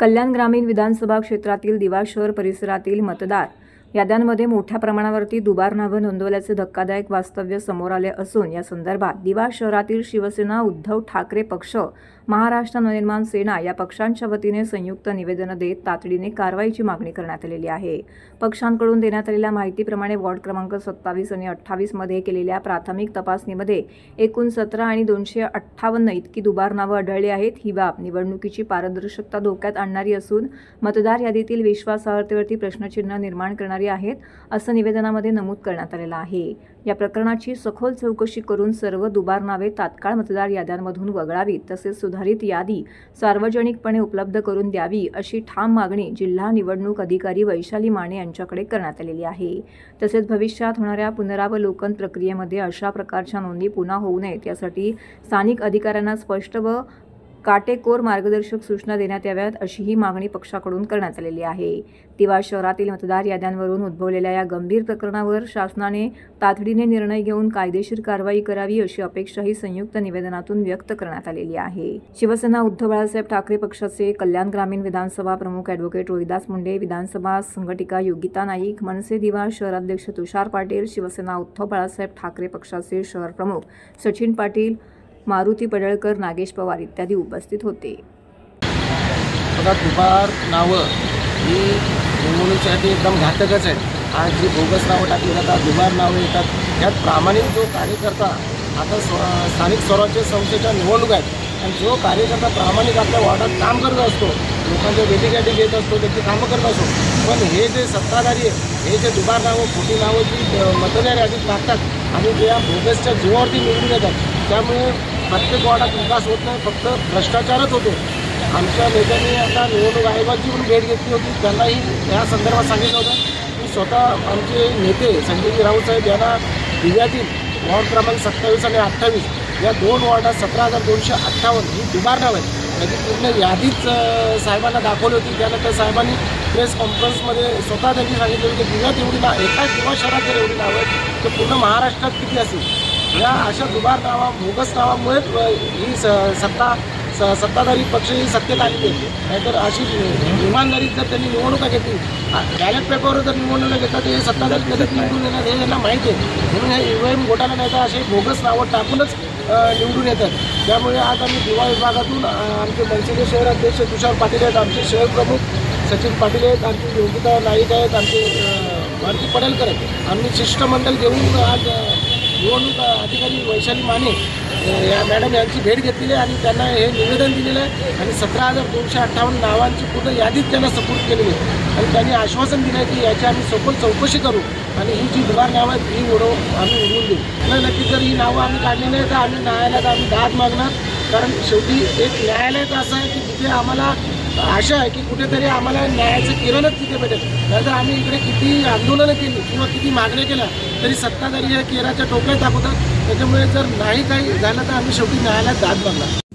कल्याण ग्रामीण विधानसभा क्षेत्रातील दिवा शहर परिसरातील मतदार याद्यांमध्ये मोठ्या प्रमाणावरती दुबार नावं नोंदवल्याचे धक्कादायक वास्तव्य समोर आले असून या संदर्भात दिवा शहरातील शिवसेना, उद्धव ठाकरे पक्ष, महाराष्ट्र नवनिर्माण सेना या पक्षांच्या वतीने संयुक्त निवेदन देत तातडीने कारवाईची मागणी करण्यात आलेली आहे। पक्षांकडून देण्यात आलेल्या माहितीप्रमाणे वॉर्ड क्रमांक 27 आणि 28 मध्ये केलेल्या प्राथमिक तपासणीमध्ये एकूण 17 आणि 258 इतकी दुबार नावं आढळली आहेत। ही बाब निवडणुकीची पारदर्शकता धोक्यात आणणारी असून मतदार यादीतील विश्वासार्हतेवरती प्रश्नचिन्ह निर्माण करणारी आहेत असं निवेदनामध्ये नमूद करण्यात आलेलं आहे। या प्रकरणाची सखोल चौकशी करून सर्व दुबार नावे तात्काळ मतदार याद्यांमधून वगळावीत तसेच सुधारित यादी सार्वजनिकपणे उपलब्ध करून द्यावी अशी ठाम मागणी जिल्हा निवडणूक अधिकारी वैशाली माने यांच्याकडे करण्यात आलेली आहे। तसेच भविष्यात होणाऱ्या पुनरावलोकन प्रक्रियेमध्ये अशा प्रकारच्या नोंदी पुन्हा होऊ नयेत यासाठी स्थानिक अधिकाऱ्यांना स्पष्ट व काटेकोर मार्गदर्शक सूचना देण्यात याव्यात अशी ही मागणी पक्षाकडून करण्यात आलेली आहे। दिवा शहरातील मतदार याद्यांवरून उद्भवलेल्या या गंभीर प्रकरणावर शासनाने तातडीने निर्णय घेऊन कायदेशीर कारवाई करावी अशी अपेक्षाही संयुक्त निवेदनातून व्यक्त करण्यात आलेली आहे। शिवसेना उद्धव बाळासाहेब ठाकरे पक्षाचे कल्याण ग्रामीण विधानसभा प्रमुख ॲडव्होकेट रोहिदास मुंडे, विधानसभा संघटिका योगिता नाईक, मनसे दिवा शहराध्यक्ष तुषार पाटील, शिवसेना उद्धव बाळासाहेब ठाकरे पक्षाचे शहर प्रमुख सचिन पाटील, मारुती पडळकर, नागेश पवार इत्यादी उपस्थित होते। दुबार नावं ही निवडणुकीसाठी एकदम घातकच आहे। आज जी बोगस नावं टाकली जातात, दुबार नावं येतात, यात प्रामाणिक जो कार्यकर्ता आता स्थानिक स्वराज्य संस्थेच्या निवडणूक आहेत आणि जो कार्यकर्ता प्रामाणिक आपल्या वॉर्डात काम करत असतो, लोकांच्या भेटीगाठी घेत असतो, त्याची कामं करत असतो, पण हे जे सत्ताधारी आहे हे जे दुबार नावं, खोटी नावं जी मतदार यादीत टाकतात आणि जे या बोगसच्या जीवावरती निवडून येतात, त्यामुळे प्रत्येक वॉर्डात विकास होत नाही, फक्त भ्रष्टाचारच होतो। आमच्या नेत्यांनी आता निवडणूक आयोगाची पण भेट घेतली होती, त्यांनाही या संदर्भात सांगितलं होतं की स्वतः आमचे नेते संजय राऊत साहेब यांना दिव्यातील वॉर्ड क्रमांक 27 आणि 28 या 2 वॉर्डात 17,258 ही दुबार नाव आहेत। त्याची पूर्ण यादीच साहेबांना दाखवली होती। त्यानंतर साहेबांनी प्रेस कॉन्फरन्समध्ये स्वतः त्यांनी सांगितलं की दिव्यात एवढी एकाच दिवा शहरात जर एवढी नावं आहेत तर पूर्ण महाराष्ट्रात किती असेल। या अशा दुबार नावा, बोगस नावामुळेच ही सत्ताधारी पक्ष ही सत्तेत आलेली आहे। नाहीतर अशी इमानदारीत जर त्यांनी निवडणुका घेतली, बॅलेट पेपरवर जर निवडणुका घेतला तर हे सत्ताधारी कधीच निवडून येणार हे यांना माहिती आहे। म्हणून हे EVM घोटाळा नाही तर असे बोगस नावं टाकूनच निवडून येतात। त्यामुळे आज आम्ही दिवा विभागातून आमचे मनसेचे शहर अध्यक्ष तुषार पाटील आहेत, आमचे शहर प्रमुख सचिन पाटील आहेत, आमची योगिता नाईक आहेत, आमचे मारुती पडळकर आहेत, आम्ही शिष्टमंडळ घेऊन आज निवडणूक अधिकारी वैशाली माने या मॅडम यांची भेट घेतलेली आहे आणि त्यांना हे निवेदन दिलेलं आहे आणि 17,258 नावांची पूर्ण यादीच त्यांना सपोर्ट केलेली आहे आणि त्यांनी आश्वासन दिलं आहे की याची आम्ही सखोल चौकशी करू आणि ही जी दुबार नावं आहेत ही आम्ही उडवून देऊ। आणि नक्कीच जर ही नावं आम्ही काढली नाही तर आम्ही न्यायालयात आम्ही दाद मागणार, कारण शेवटी एक न्यायालयात असं आहे की तिथे आम्हाला आशा आहे की कुठेतरी आम्हाला न्यायाचं किरणच तिथे भेटेल। नाहीतर आम्ही इकडे किती आंदोलनं केली किंवा किती मागण्या केल्या तरी सत्ताधारी या केराच्या टोप्यात दाखवतात। त्याच्यामुळे जर नाही काही झालं तर आम्ही शेवटी न्यायालयात दाद मागणार।